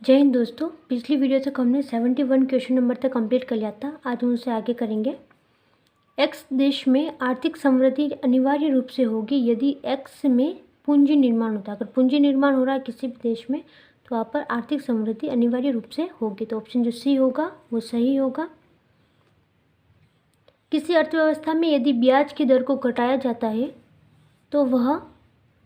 जय हिंद दोस्तों। पिछली वीडियो तक हमने 71 क्वेश्चन नंबर तक कंप्लीट कर लिया था। आज हम उनसे आगे करेंगे। एक्स देश में आर्थिक समृद्धि अनिवार्य रूप से होगी यदि एक्स में पूंजी निर्माण होता है। अगर पूंजी निर्माण हो रहा है किसी भी देश में तो वहाँ पर आर्थिक समृद्धि अनिवार्य रूप से होगी। तो ऑप्शन जो सी होगा वो सही होगा। किसी अर्थव्यवस्था में यदि ब्याज की दर को घटाया जाता है तो वह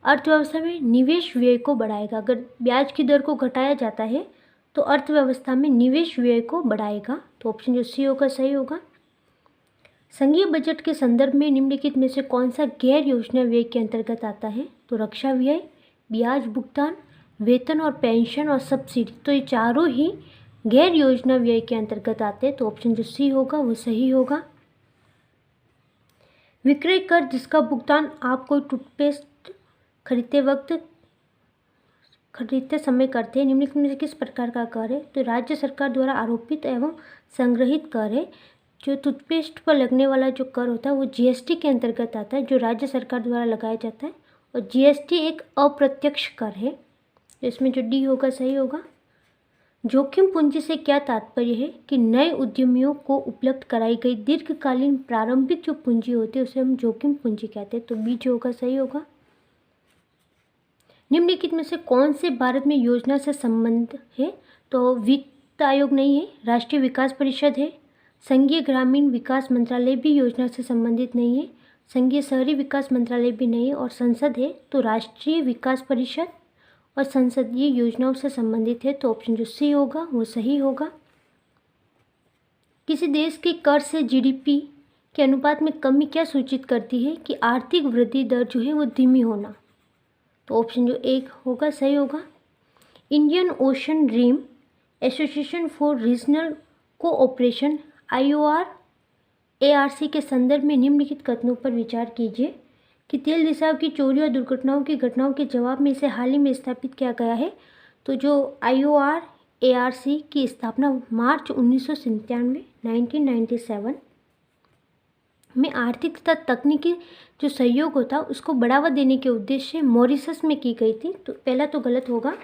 अर्थव्यवस्था में निवेश व्यय को बढ़ाएगा। अगर ब्याज की दर को घटाया जाता है तो अर्थव्यवस्था में निवेश व्यय को बढ़ाएगा। तो ऑप्शन जो सी होगा सही होगा। संघीय बजट के संदर्भ में निम्नलिखित में से कौन सा गैर योजना व्यय के अंतर्गत आता है? तो रक्षा व्यय, ब्याज भुगतान, वेतन और पेंशन और सब्सिडी। तो ये चारों ही गैर योजना व्यय के अंतर्गत आते हैं। तो ऑप्शन जो सी होगा वो सही होगा। विक्रय कर जिसका भुगतान आप कोई टूथपेस्ट खरीदते समय करते हैं, निम्नलिखित में से किस प्रकार का कर है? तो राज्य सरकार द्वारा आरोपित एवं संग्रहित कर है। जो टूथपेस्ट पर लगने वाला जो कर होता है वो जीएसटी के अंतर्गत आता है, जो राज्य सरकार द्वारा लगाया जाता है। और जीएसटी एक अप्रत्यक्ष कर है। तो इसमें जो डी होगा सही होगा। जोखिम पूंजी से क्या तात्पर्य है? कि नए उद्यमियों को उपलब्ध कराई गई दीर्घकालीन प्रारंभिक जो पूंजी होती है उसे हम जोखिम पूंजी कहते हैं। तो बी जो होगा सही होगा। निम्नलिखित में से कौन से भारत में योजना से संबंध है? तो वित्त आयोग नहीं है, राष्ट्रीय विकास परिषद है, संघीय ग्रामीण विकास मंत्रालय भी योजना से संबंधित नहीं है, संघीय शहरी विकास मंत्रालय भी नहीं है और संसद है। तो राष्ट्रीय विकास परिषद और संसदीय योजनाओं से संबंधित है। तो ऑप्शन जो सी होगा वो सही होगा। किसी देश के कर से जीडीपी के अनुपात में कमी क्या सूचित करती है? कि आर्थिक वृद्धि दर जो है वो धीमी होना। तो ऑप्शन जो एक होगा सही होगा। Indian Ocean Rim Association for Regional Cooperation IOR ARC के संदर्भ में निम्नलिखित कथनों पर विचार कीजिए। कि तेल रिसाव की चोरी और दुर्घटनाओं की घटनाओं के जवाब में इसे हाल ही में स्थापित किया गया है। तो जो IOR ARC की स्थापना मार्च 1997 में आर्थिक तथा तकनीकी जो सहयोग होता उसको बढ़ावा देने के उद्देश्य से मॉरिशस में की गई थी। तो पहला तो गलत होगा।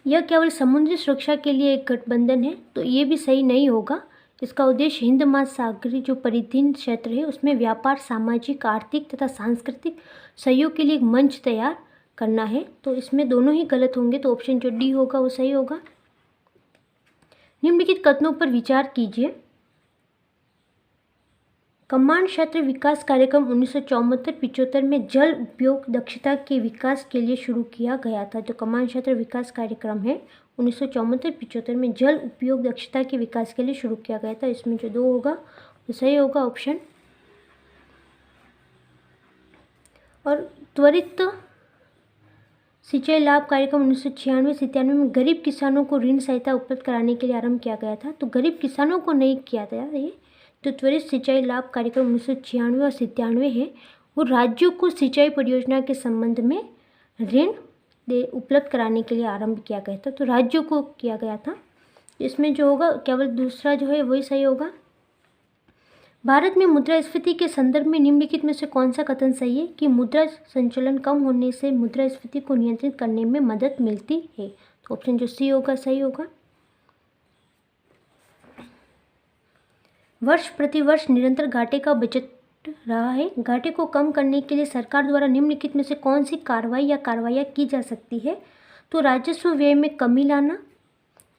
यह केवल समुद्री सुरक्षा के लिए एक गठबंधन है। तो ये भी सही नहीं होगा। इसका उद्देश्य हिंद महासागरीय जो परिधीय क्षेत्र है उसमें व्यापार, सामाजिक, आर्थिक तथा सांस्कृतिक सहयोग के लिए एक मंच तैयार करना है। तो इसमें दोनों ही गलत होंगे। तो ऑप्शन जो डी होगा वो सही होगा। निम्नलिखित कथनों पर विचार कीजिए। कमांड क्षेत्र विकास कार्यक्रम 1974-75 में जल उपयोग दक्षता के विकास के लिए शुरू किया गया था। जो कमांड क्षेत्र विकास कार्यक्रम है 1974-75 में जल उपयोग दक्षता के विकास के लिए शुरू किया गया था। इसमें जो दो होगा वो सही होगा ऑप्शन। और त्वरित सिंचाई लाभ कार्यक्रम 1996-97 में गरीब किसानों को ऋण सहायता उपलब्ध कराने के लिए आरंभ किया गया था। तो गरीब किसानों को नहीं किया गया ये। तो त्वरित सिंचाई लाभ कार्यक्रम 1996 और 97 है वो राज्यों को सिंचाई परियोजना के संबंध में ऋण उपलब्ध कराने के लिए आरंभ किया गया था। तो राज्यों को किया गया था। इसमें जो होगा केवल दूसरा जो है वही सही होगा। भारत में मुद्रास्फीति के संदर्भ में निम्नलिखित में से कौन सा कथन सही है? कि मुद्रा संचलन कम होने से मुद्रास्फीति को नियंत्रित करने में मदद मिलती है। तो ऑप्शन जो सी होगा सही होगा। वर्ष प्रति वर्ष निरंतर घाटे का बजट रहा है। घाटे को कम करने के लिए सरकार द्वारा निम्नलिखित में से कौन सी कार्रवाई या कार्रवाइयाँ की जा सकती है? तो राजस्व व्यय में कमी लाना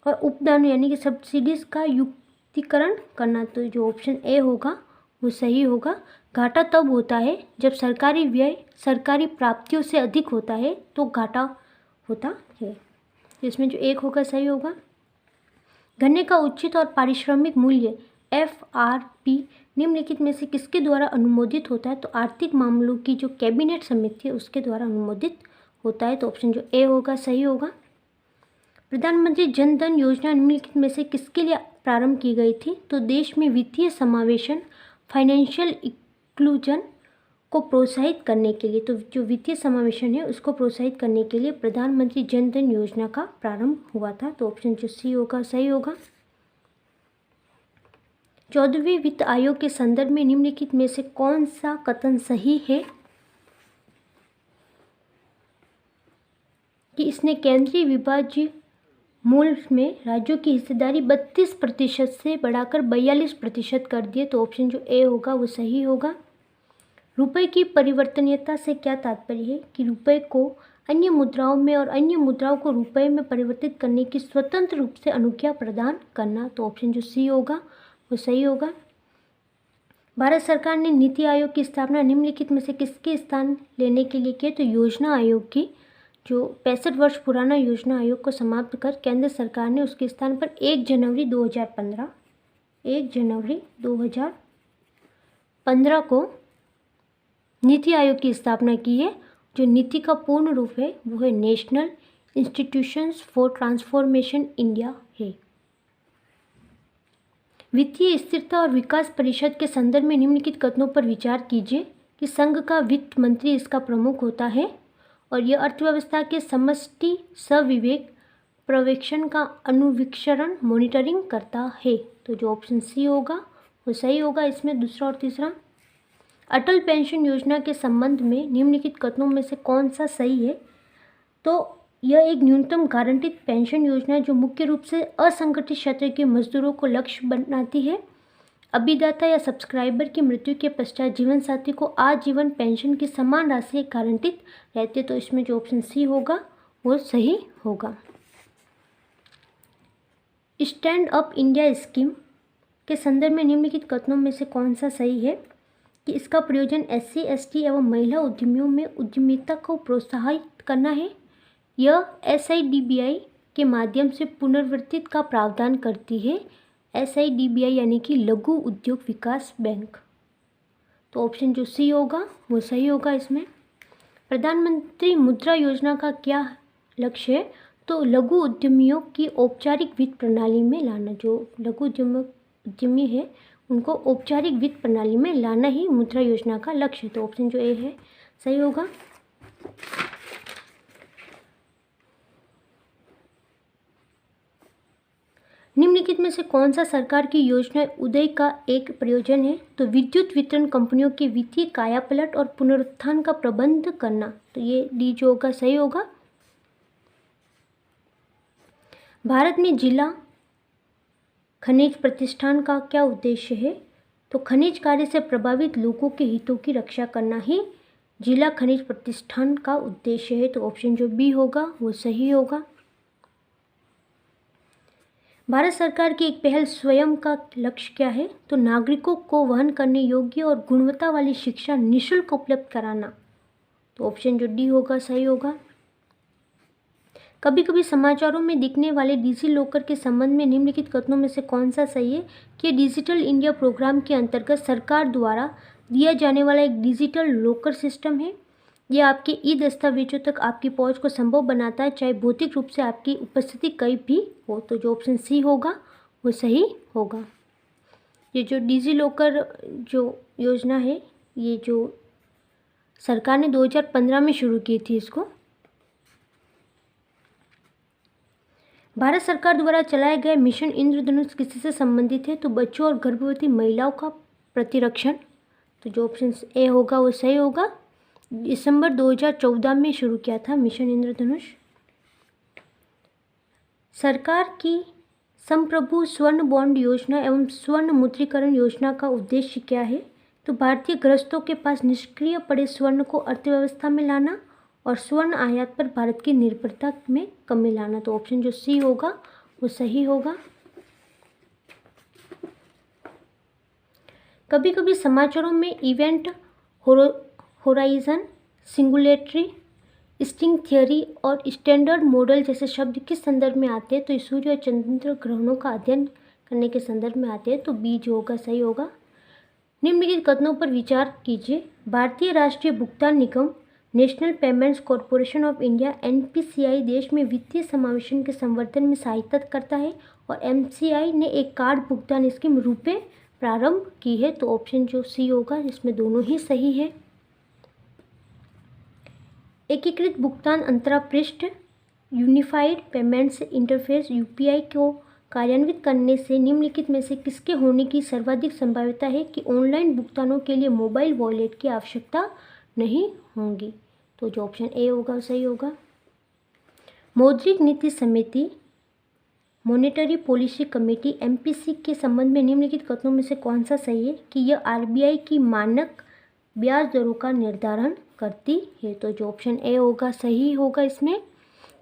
और उपदान यानी कि सब्सिडीज का युक्तिकरण करना। तो जो ऑप्शन ए होगा वो सही होगा। घाटा तब होता है जब सरकारी व्यय सरकारी प्राप्तियों से अधिक होता है तो घाटा होता है। इसमें जो एक होगा सही होगा। गन्ने का उचित और पारिश्रमिक मूल्य FRP निम्नलिखित में से किसके द्वारा अनुमोदित होता है? तो आर्थिक मामलों की जो कैबिनेट समिति है उसके द्वारा अनुमोदित होता है। तो ऑप्शन जो ए होगा सही होगा। प्रधानमंत्री जन धन योजना निम्नलिखित में से किसके लिए प्रारंभ की गई थी? तो देश में वित्तीय समावेशन फाइनेंशियल इंक्लूजन को प्रोत्साहित करने के लिए। तो जो वित्तीय समावेशन है उसको प्रोत्साहित करने के लिए प्रधानमंत्री जन धन योजना का प्रारंभ हुआ था। तो ऑप्शन जो सी होगा सही होगा। 14वें वित्त आयोग के संदर्भ में निम्नलिखित में से कौन सा कथन सही है? कि इसने केंद्रीय विभाज्य मूल्य में राज्यों की हिस्सेदारी 32% से बढ़ाकर 42% कर दिए। तो ऑप्शन जो ए होगा वो सही होगा। रुपए की परिवर्तनीयता से क्या तात्पर्य है? कि रुपए को अन्य मुद्राओं में और अन्य मुद्राओं को रुपए में परिवर्तित करने की स्वतंत्र रूप से अनुज्ञा प्रदान करना। तो ऑप्शन जो सी होगा वो सही होगा। भारत सरकार ने नीति आयोग की स्थापना निम्नलिखित में से किसके स्थान लेने के लिए की? तो योजना आयोग की, जो 65 वर्ष पुराना योजना आयोग को समाप्त कर केंद्र सरकार ने उसके स्थान पर 1 जनवरी 2015 को नीति आयोग की स्थापना की है। जो नीति का पूर्ण रूप है वो है national institutions for transformation India है। वित्तीय स्थिरता और विकास परिषद के संदर्भ में निम्नलिखित कथनों पर विचार कीजिए कि संघ का वित्त मंत्री इसका प्रमुख होता है और यह अर्थव्यवस्था के समष्टि सविवेक पर्यवेक्षण का अनुवीक्षण मॉनिटरिंग करता है। तो जो ऑप्शन सी होगा वो सही होगा। इसमें दूसरा और तीसरा। अटल पेंशन योजना के संबंध में निम्नलिखित कथनों में से कौन सा सही है? तो यह एक न्यूनतम गारंटिड पेंशन योजना है जो मुख्य रूप से असंगठित क्षेत्र के मजदूरों को लक्ष्य बनाती है। अभिदाता या सब्सक्राइबर की मृत्यु के पश्चात जीवन साथी को आजीवन पेंशन की समान राशि गारंटिड रहती है। तो इसमें जो ऑप्शन सी होगा वो सही होगा। स्टैंड अप इंडिया स्कीम के संदर्भ में निम्नलिखित कथनों में से कौन सा सही है? कि इसका प्रयोजन SC, ST एवं महिला उद्यमियों में उद्यमिता को प्रोत्साहित करना है। यह SIDBI के माध्यम से पुनर्वितरण का प्रावधान करती है। SIDBI यानी कि लघु उद्योग विकास बैंक। तो ऑप्शन जो सी होगा वो सही होगा। इसमें प्रधानमंत्री मुद्रा योजना का क्या लक्ष्य है? तो लघु उद्यमियों की औपचारिक वित्त प्रणाली में लाना। जो लघु उद्यमी है उनको औपचारिक वित्त प्रणाली में लाना ही मुद्रा योजना का लक्ष्य है। तो ऑप्शन जो ए है सही होगा। निम्नलिखित में से कौन सा सरकार की योजना उदय का एक प्रयोजन है? तो विद्युत वितरण कंपनियों के वित्तीय कायापलट और पुनरुत्थान का प्रबंध करना। तो ये डी जो होगा सही होगा। भारत में जिला खनिज प्रतिष्ठान का क्या उद्देश्य है? तो खनिज कार्य से प्रभावित लोगों के हितों की रक्षा करना ही जिला खनिज प्रतिष्ठान का उद्देश्य है। तो ऑप्शन जो बी होगा वो सही होगा। भारत सरकार की एक पहल स्वयं का लक्ष्य क्या है? तो नागरिकों को वहन करने योग्य और गुणवत्ता वाली शिक्षा निःशुल्क उपलब्ध कराना। तो ऑप्शन जो डी होगा सही होगा। कभी कभी समाचारों में दिखने वाले डिजी लॉकर के संबंध में निम्नलिखित कथनों में से कौन सा सही है? कि डिजिटल इंडिया प्रोग्राम के अंतर्गत सरकार द्वारा दिया जाने वाला एक डिजिटल लॉकर सिस्टम है। यह आपके ई दस्तावेजों तक आपकी पहुंच को संभव बनाता है, चाहे भौतिक रूप से आपकी उपस्थिति कहीं भी हो। तो जो ऑप्शन सी होगा वो सही होगा। ये जो डिजी लॉकर जो योजना है ये जो सरकार ने 2015 में शुरू की थी इसको। भारत सरकार द्वारा चलाए गए मिशन इंद्रधनुष किसी से संबंधित है? तो बच्चों और गर्भवती महिलाओं का प्रतिरक्षण। तो जो ऑप्शन ए होगा वो सही होगा। दिसंबर 2014 में शुरू किया था मिशन इंद्रधनुष। सरकार की संप्रभु स्वर्ण बॉन्ड योजना एवं स्वर्ण मुद्रीकरण योजना का उद्देश्य क्या है? तो भारतीय गृहस्थों के पास निष्क्रिय पड़े स्वर्ण को अर्थव्यवस्था में लाना और स्वर्ण आयात पर भारत की निर्भरता में कमी लाना। तो ऑप्शन जो सी होगा वो सही होगा। कभी कभी समाचारों में इवेंट होराइजन, सिंगुलेटरी, स्ट्रिंग थियरी और स्टैंडर्ड मॉडल जैसे शब्द किस संदर्भ में आते हैं? तो सूर्य और चंद्र ग्रहणों का अध्ययन करने के संदर्भ में आते हैं। तो बी जो होगा सही होगा। निम्नलिखित कथनों पर विचार कीजिए। भारतीय राष्ट्रीय भुगतान निगम national payments corporation of India NPCI देश में वित्तीय समावेशन के संवर्धन में सहायता करता है और MCI ने एक कार्ड भुगतान स्कीम रुपे प्रारंभ की है। तो ऑप्शन जो सी होगा इसमें दोनों ही सही है। एकीकृत भुगतान अंतरापृष्ठ यूनिफाइड पेमेंट्स इंटरफेस UPI को कार्यान्वित करने से निम्नलिखित में से किसके होने की सर्वाधिक संभाव्यता है? कि ऑनलाइन भुगतानों के लिए मोबाइल वॉलेट की आवश्यकता नहीं होंगी। तो जो ऑप्शन ए होगा सही होगा। मौद्रिक नीति समिति मॉनेटरी पॉलिसी कमेटी एमपीसी के संबंध में निम्नलिखित कथनों में से कौन सा सही है कि यह आरबीआई की मानक ब्याज दरों का निर्धारण करती है। तो जो ऑप्शन ए होगा सही होगा इसमें।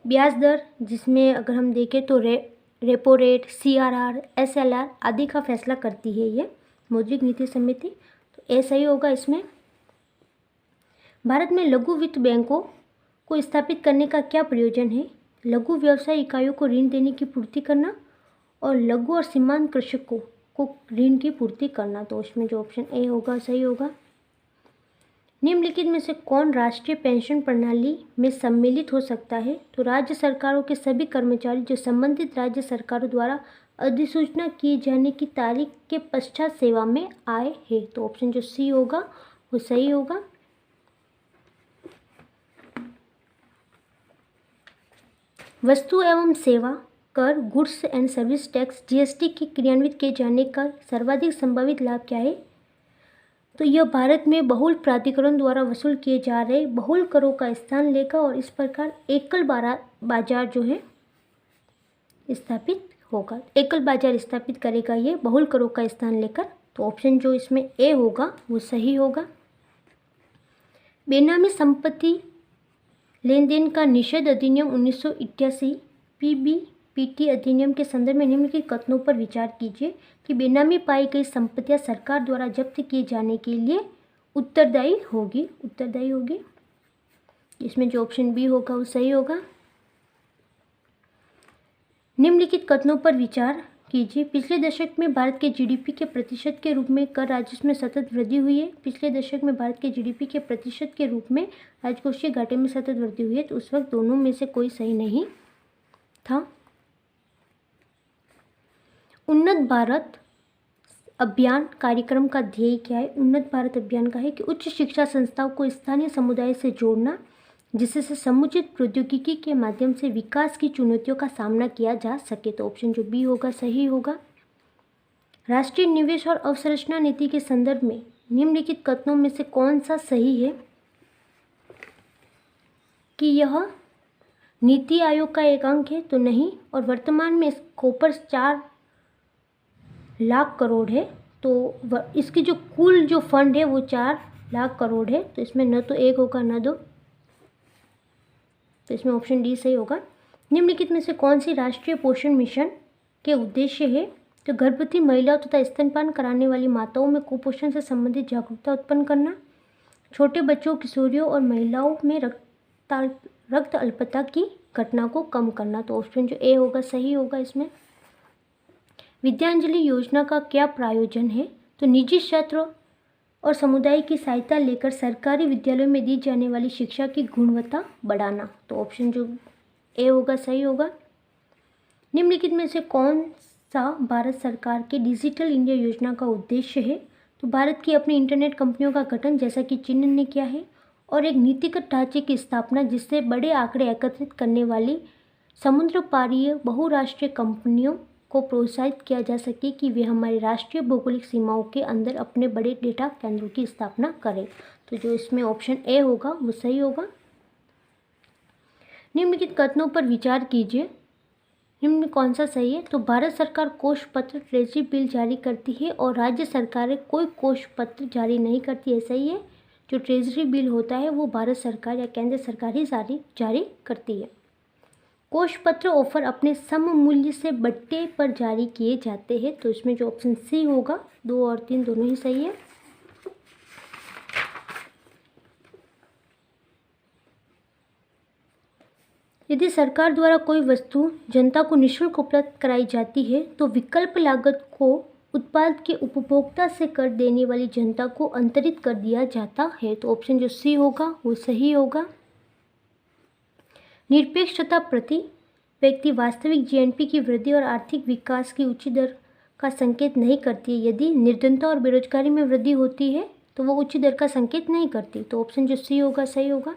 ब्याज दर जिसमें अगर हम देखें तो रेपो रेट, सीआरआर, एसएलआर आदि का फैसला करती है ये मौद्रिक नीति समिति। तो ए सही होगा इसमें। भारत में लघु वित्त बैंकों को स्थापित करने का क्या प्रयोजन है? लघु व्यवसाय इकाइयों को ऋण देने की पूर्ति करना और लघु और सीमांत कृषकों को ऋण की पूर्ति करना। तो उसमें जो ऑप्शन ए होगा सही होगा। निम्नलिखित में से कौन राष्ट्रीय पेंशन प्रणाली में सम्मिलित हो सकता है? तो राज्य सरकारों के सभी कर्मचारी जो संबंधित राज्य सरकारों द्वारा अधिसूचना किए जाने की तारीख के पश्चात सेवा में आए हैं। तो ऑप्शन जो सी होगा वो सही होगा। वस्तु एवं सेवा कर goods and service tax GST के क्रियान्वित किए जाने का सर्वाधिक संभावित लाभ क्या है? तो यह भारत में बहुल प्राधिकरण द्वारा वसूल किए जा रहे बहुल करों का स्थान लेगा और इस प्रकार एकल बाजार जो है स्थापित होगा। एकल बाजार स्थापित करेगा ये बहुल करों का स्थान लेकर। तो ऑप्शन जो इसमें ए होगा वो सही होगा। बेनामी संपत्ति लेन देन का निषेध अधिनियम 1988 पीबीपीटी अधिनियम के संदर्भ में निम्नलिखित कथनों पर विचार कीजिए कि बेनामी पाई गई संपत्तियां सरकार द्वारा जब्त किए जाने के लिए उत्तरदायी होगी। इसमें जो ऑप्शन बी होगा वो सही होगा। निम्नलिखित कथनों पर विचार कीजिए। पिछले दशक में भारत के जीडीपी के प्रतिशत के रूप में कर राजस्व में सतत वृद्धि हुई है। पिछले दशक में भारत के जीडीपी के प्रतिशत के रूप में राजकोषीय घाटे में सतत वृद्धि हुई है। तो उस वक्त दोनों में से कोई सही नहीं था। उन्नत भारत अभियान कार्यक्रम का ध्येय क्या है? उन्नत भारत अभियान का है कि उच्च शिक्षा संस्थाओं को स्थानीय समुदाय से जोड़ना, जिससे समुचित प्रौद्योगिकी के माध्यम से विकास की चुनौतियों का सामना किया जा सके। तो ऑप्शन जो बी होगा सही होगा। राष्ट्रीय निवेश और अवसंरचना नीति के संदर्भ में निम्नलिखित कथनों में से कौन सा सही है कि यह नीति आयोग का एक अंग है? तो नहीं। और वर्तमान में स्कोपर 4 लाख करोड़ है। तो इसकी जो कुल जो फंड है वो 4 लाख करोड़ है। तो इसमें न तो एक होगा न दो। तो इसमें ऑप्शन डी सही होगा। निम्नलिखित में से कौन सी राष्ट्रीय पोषण मिशन के उद्देश्य है? तो गर्भवती महिलाओं तथा स्तनपान कराने वाली माताओं में कुपोषण से संबंधित जागरूकता उत्पन्न करना, छोटे बच्चों, किशोरियों और महिलाओं में रक्त अल्पता की घटना को कम करना। तो ऑप्शन जो ए होगा सही होगा इसमें। विद्यांजलि योजना का क्या प्रायोजन है? तो निजी क्षेत्र और समुदाय की सहायता लेकर सरकारी विद्यालयों में दी जाने वाली शिक्षा की गुणवत्ता बढ़ाना। तो ऑप्शन जो ए होगा सही होगा। निम्नलिखित में से कौन सा भारत सरकार के डिजिटल इंडिया योजना का उद्देश्य है? तो भारत की अपनी इंटरनेट कंपनियों का गठन, जैसा कि चीन ने किया है, और एक नीतिगत ढांचे की स्थापना जिससे बड़े आंकड़े एकत्रित करने वाली समुद्र पारीय बहुराष्ट्रीय कंपनियों को प्रोत्साहित किया जा सके कि वे हमारी राष्ट्रीय भौगोलिक सीमाओं के अंदर अपने बड़े डेटा केंद्रों की स्थापना करें। तो जो इसमें ऑप्शन ए होगा वो सही होगा। निम्नलिखित कथनों पर विचार कीजिए। निम्न में कौन सा सही है? तो भारत सरकार कोष पत्र ट्रेजरी बिल जारी करती है और राज्य सरकारें कोई कोष पत्र जारी नहीं करती। ऐसा ही है। जो ट्रेजरी बिल होता है वो भारत सरकार या केंद्र सरकार ही जारी करती है। कोष पत्र ऑफर अपने सम मूल्य से बट्टे पर जारी किए जाते हैं। तो इसमें जो ऑप्शन सी होगा, 2 और 3 दोनों ही सही है। यदि सरकार द्वारा कोई वस्तु जनता को निःशुल्क उपलब्ध कराई जाती है तो विकल्प लागत को उत्पाद के उपभोक्ता से कर देने वाली जनता को अंतरित कर दिया जाता है। तो ऑप्शन जो सी होगा वो सही होगा। निरपेक्षता प्रति व्यक्ति वास्तविक जीएनपी की वृद्धि और आर्थिक विकास की उच्च दर का संकेत नहीं करती है। यदि निर्धनता और बेरोजगारी में वृद्धि होती है तो वो उच्च दर का संकेत नहीं करती। तो ऑप्शन जो सी होगा सही होगा।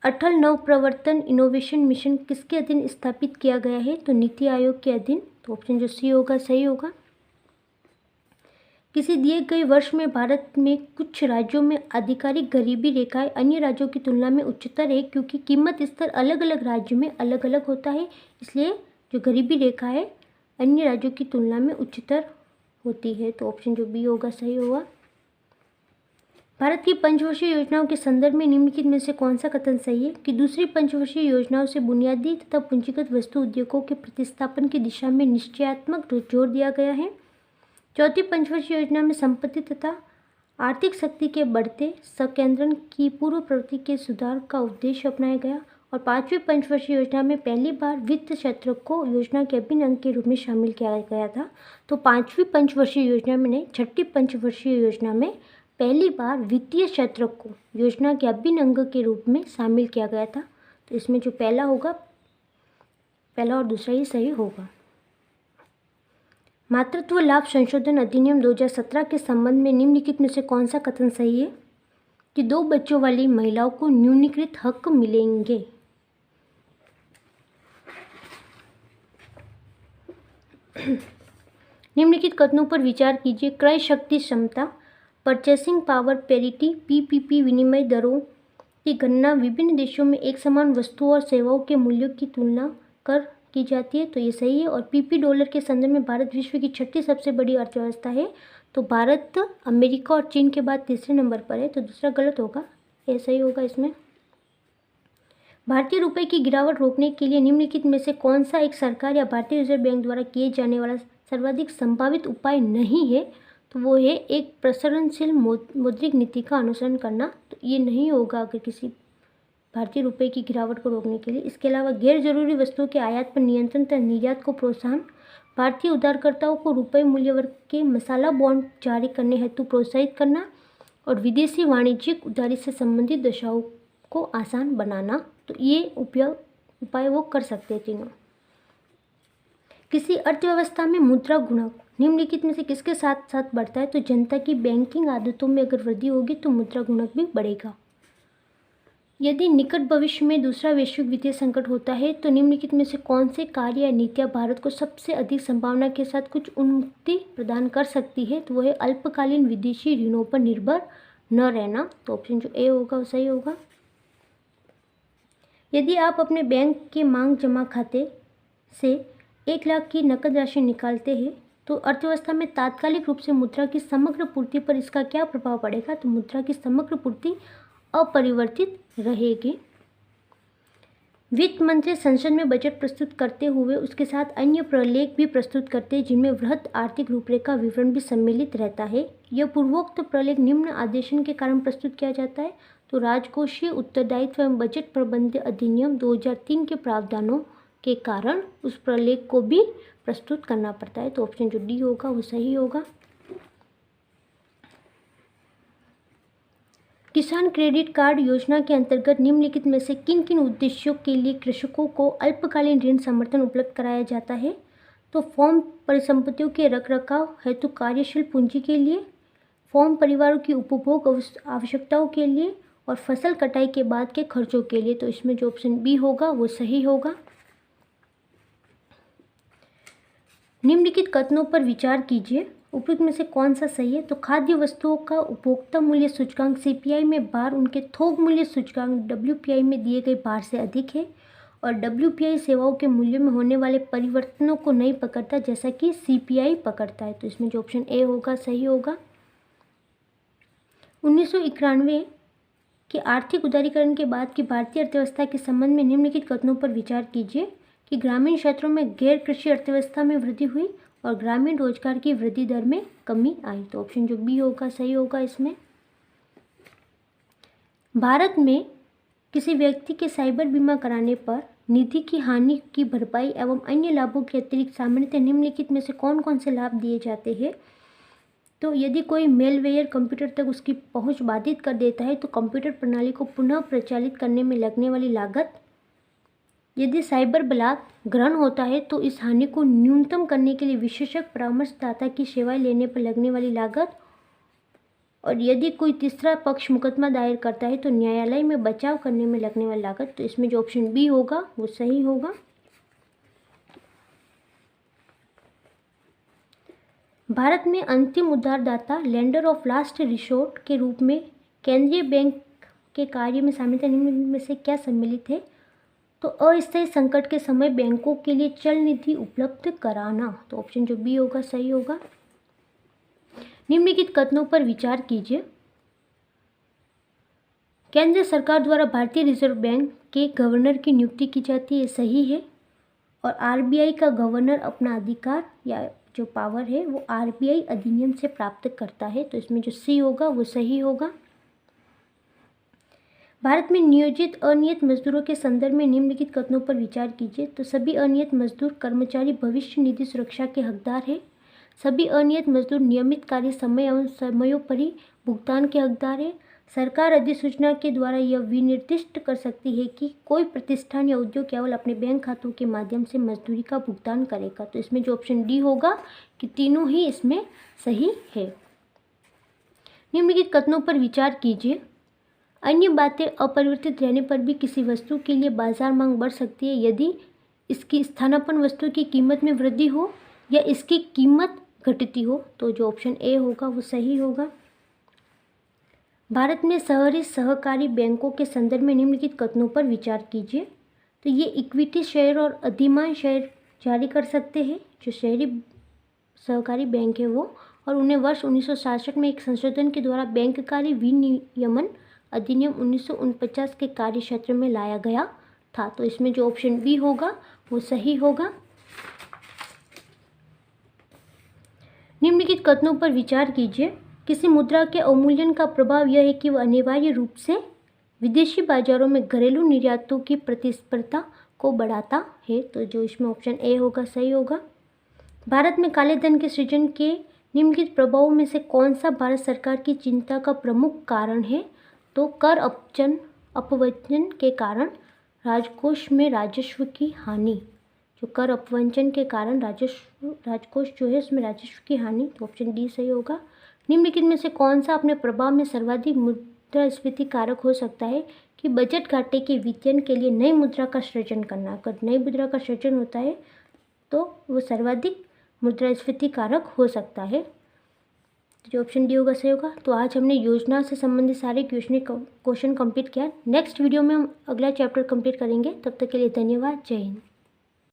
अटल नवप्रवर्तन इनोवेशन मिशन किसके अधीन स्थापित किया गया है? तो नीति आयोग के अधीन। तो ऑप्शन जो सी होगा सही होगा। किसी दिए गए वर्ष में भारत में कुछ राज्यों में आधिकारिक गरीबी रेखाएं अन्य राज्यों की तुलना में उच्चतर है, क्योंकि कीमत स्तर अलग अलग राज्यों में अलग अलग होता है, इसलिए जो गरीबी रेखा है अन्य राज्यों की तुलना में उच्चतर होती है। तो ऑप्शन जो बी होगा सही होगा। भारत की पंचवर्षीय योजनाओं के संदर्भ में निम्नलिखित में से कौन सा कथन सही है कि दूसरी पंचवर्षीय योजनाओं से बुनियादी तथा पूंजीगत वस्तु उद्योगों के प्रतिस्थापन की दिशा में निश्चयात्मक जोर दिया गया है। चौथी पंचवर्षीय योजना में संपत्ति तथा आर्थिक शक्ति के बढ़ते संकेंद्रण की पूर्व प्रवृत्ति के सुधार का उद्देश्य अपनाया गया। और पांचवी पंचवर्षीय योजना में पहली बार वित्त क्षेत्र को योजना के अभिन्न अंग के रूप में शामिल किया गया था। तो पांचवी पंचवर्षीय योजना में नहीं, छठी पंचवर्षीय योजना में पहली बार वित्तीय क्षेत्र को योजना के अभिन्न अंग के रूप में शामिल किया गया था। तो इसमें जो पहला होगा, पहला और दूसरा ही सही होगा। मातृत्व लाभ संशोधन अधिनियम 2017 के संबंध में निम्नलिखित में से कौन सा कथन सही है कि 2 बच्चों वाली महिलाओं को न्यूनीकृत हक मिलेंगे। निम्नलिखित कथनों पर विचार कीजिए। क्रय शक्ति क्षमता, परचेसिंग पावर पैरिटी, पीपीपी विनिमय दरों की गणना विभिन्न देशों में एक समान वस्तुओं और सेवाओं के मूल्यों की तुलना कर की जाती है। तो ये सही है। और पीपी डॉलर के संदर्भ में भारत विश्व की छठी सबसे बड़ी अर्थव्यवस्था है। तो भारत अमेरिका और चीन के बाद तीसरे नंबर पर है। तो दूसरा गलत होगा, ये सही होगा इसमें। भारतीय रुपये की गिरावट रोकने के लिए निम्नलिखित में से कौन सा एक सरकार या भारतीय रिजर्व बैंक द्वारा किए जाने वाला सर्वाधिक संभावित उपाय नहीं है। तो वो है एक प्रसरणशील मौद्रिक नीति का अनुसरण करना। तो ये नहीं होगा अगर किसी भारतीय रुपये की गिरावट को रोकने के लिए। इसके अलावा गैर जरूरी वस्तुओं के आयात पर नियंत्रण तथा निर्यात को प्रोत्साहन, भारतीय उधारकर्ताओं को रुपये मूल्य वर्ग के मसाला बॉन्ड जारी करने हेतु प्रोत्साहित करना और विदेशी वाणिज्यिक उधारी से संबंधित दशाओं को आसान बनाना। तो ये उपाय वो कर सकते हैं तीनों। किसी अर्थव्यवस्था में मुद्रा गुणक निम्नलिखित में से किसके साथ साथ बढ़ता है। तो जनता की बैंकिंग आदतों में अगर वृद्धि होगी तो मुद्रा गुणक भी बढ़ेगा। यदि निकट भविष्य में दूसरा वैश्विक वित्तीय संकट होता है तो निम्नलिखित में से कौन से कार्य या नीतियां भारत को सबसे अधिक संभावना के साथ कुछ उन्मुक्ति प्रदान कर सकती है। तो वो है अल्पकालीन विदेशी ऋणों पर निर्भर न रहना। तो ऑप्शन जो ए होगा वो सही होगा। यदि आप अपने बैंक के मांग जमा खाते से 1 लाख की नकद राशि निकालते हैं तो अर्थव्यवस्था में तात्कालिक रूप से मुद्रा की समग्र पूर्ति पर इसका क्या प्रभाव पड़ेगा। तो मुद्रा की समग्र पूर्ति अपरिवर्तित रहेगी। वित्त मंत्री संसद में बजट प्रस्तुत करते हुए उसके साथ अन्य प्रलेख भी प्रस्तुत करते हैं जिनमें वृहद आर्थिक रूपरेखा विवरण भी सम्मिलित रहता है। यह पूर्वोक्त प्रलेख निम्न आदेशन के कारण प्रस्तुत किया जाता है। तो राजकोषीय उत्तरदायित्व एवं बजट प्रबंध अधिनियम 2003 के प्रावधानों के कारण उस प्रलेख को भी प्रस्तुत करना पड़ता है। तो ऑप्शन जो डी होगा वो सही होगा। किसान क्रेडिट कार्ड योजना के अंतर्गत निम्नलिखित में से किन किन उद्देश्यों के लिए कृषकों को अल्पकालीन ऋण समर्थन उपलब्ध कराया जाता है। तो फॉर्म परिसंपत्तियों के रखरखाव हेतु कार्यशील पूंजी के लिए, फॉर्म परिवारों की उपभोग आवश्यकताओं के लिए और फसल कटाई के बाद के खर्चों के लिए। तो इसमें जो ऑप्शन बी होगा वो सही होगा। निम्नलिखित कथनों पर विचार कीजिए, उपयुक्त में से कौन सा सही है। तो खाद्य वस्तुओं का उपभोक्ता मूल्य सूचकांक सीपीआई में भार उनके थोक मूल्य सूचकांक डब्ल्यूपीआई में दिए गए भार से अधिक है और डब्ल्यूपीआई सेवाओं के मूल्य में होने वाले परिवर्तनों को नहीं पकड़ता जैसा कि सीपीआई पकड़ता है। तो इसमें जो ऑप्शन ए होगा सही होगा। 1991 के आर्थिक उदारीकरण के बाद की भारतीय अर्थव्यवस्था के संबंध में निम्नलिखित कथनों पर विचार कीजिए कि ग्रामीण क्षेत्रों में गैर कृषि अर्थव्यवस्था में वृद्धि हुई और ग्रामीण रोजगार की वृद्धि दर में कमी आई। तो ऑप्शन जो बी होगा सही होगा इसमें। भारत में किसी व्यक्ति के साइबर बीमा कराने पर निधि की हानि की भरपाई एवं अन्य लाभों के अतिरिक्त सामान्यतः निम्नलिखित में से कौन कौन से लाभ दिए जाते हैं। तो यदि कोई मेलवेयर कंप्यूटर तक उसकी पहुंच बाधित कर देता है तो कंप्यूटर प्रणाली को पुनः प्रचालित करने में लगने वाली लागत, यदि साइबर बलात् ग्रहण होता है तो इस हानि को न्यूनतम करने के लिए विशेषज्ञ परामर्शदाता की सेवाएं लेने पर लगने वाली लागत, और यदि कोई तीसरा पक्ष मुकदमा दायर करता है तो न्यायालय में बचाव करने में लगने वाली लागत। तो इसमें जो ऑप्शन बी होगा वो सही होगा। भारत में अंतिम उधारदाता लेंडर ऑफ लास्ट रिसोर्ट के रूप में केंद्रीय बैंक के कार्य में शामिल था, निम्न में से क्या सम्मिलित है? तो अस्थायी संकट के समय बैंकों के लिए चल निधि उपलब्ध कराना, तो ऑप्शन जो बी होगा सही होगा। निम्नलिखित कथनों पर विचार कीजिए। केंद्र सरकार द्वारा भारतीय रिजर्व बैंक के गवर्नर की नियुक्ति की जाती है, सही है। और आरबीआई का गवर्नर अपना अधिकार या जो पावर है वो आरबीआई अधिनियम से प्राप्त करता है, तो इसमें जो सी होगा वो सही होगा। भारत में नियोजित अनियत मजदूरों के संदर्भ में निम्नलिखित कथनों पर विचार कीजिए। तो सभी अनियत मजदूर कर्मचारी भविष्य निधि सुरक्षा के हकदार हैं। सभी अनियत मजदूर नियमित कार्य समय एवं समयों पर ही भुगतान के हकदार हैं। सरकार अधिसूचना के द्वारा यह विनिर्दिष्ट कर सकती है कि कोई प्रतिष्ठान या उद्योग केवल अपने बैंक खातों के माध्यम से मजदूरी का भुगतान करेगा, तो इसमें जो ऑप्शन डी होगा कि तीनों ही इसमें सही है। निम्नलिखित कथनों पर विचार कीजिए। अन्य बातें अपरिवर्तित रहने पर भी किसी वस्तु के लिए बाजार मांग बढ़ सकती है यदि इसकी स्थानापन्न वस्तु की कीमत में वृद्धि हो या इसकी कीमत घटती हो, तो जो ऑप्शन ए होगा वो सही होगा। भारत में शहरी सहकारी बैंकों के संदर्भ में निम्नलिखित कथनों पर विचार कीजिए। तो ये इक्विटी शेयर और अधिमान्य शेयर जारी कर सकते हैं जो शहरी सहकारी बैंक है वो, और उन्हें वर्ष 1966 में एक संशोधन के द्वारा बैंककारी विनियमन अधिनियम 1949 के कार्य क्षेत्र में लाया गया था, तो इसमें जो ऑप्शन बी होगा वो सही होगा। निम्नलिखित कथनों पर विचार कीजिए। किसी मुद्रा के अवमूल्यन का प्रभाव यह है कि वह अनिवार्य रूप से विदेशी बाजारों में घरेलू निर्यातों की प्रतिस्पर्धा को बढ़ाता है, तो जो इसमें ऑप्शन ए होगा सही होगा। भारत में काले धन के सृजन के निम्नलिखित प्रभावों में से कौन सा भारत सरकार की चिंता का प्रमुख कारण है? तो कर अपवंचन के कारण राजकोष में राजस्व की हानि, जो कर अपवंचन के कारण राजकोष जो है उसमें राजस्व की हानि, तो ऑप्शन डी सही होगा। निम्नलिखित में से कौन सा अपने प्रभाव में सर्वाधिक मुद्रास्फीति कारक हो सकता है? कि बजट घाटे के वित्तीयन के लिए नई मुद्रा का सृजन करना। अगर नई मुद्रा का सृजन होता है तो वो सर्वाधिक मुद्रास्फीति कारक हो सकता है, जो ऑप्शन डी होगा सही होगा। तो आज हमने योजना से संबंधित सारे क्वेश्चन कंप्लीट किया। नेक्स्ट वीडियो में हम अगला चैप्टर कंप्लीट करेंगे। तब तक के लिए धन्यवाद। जय हिंद।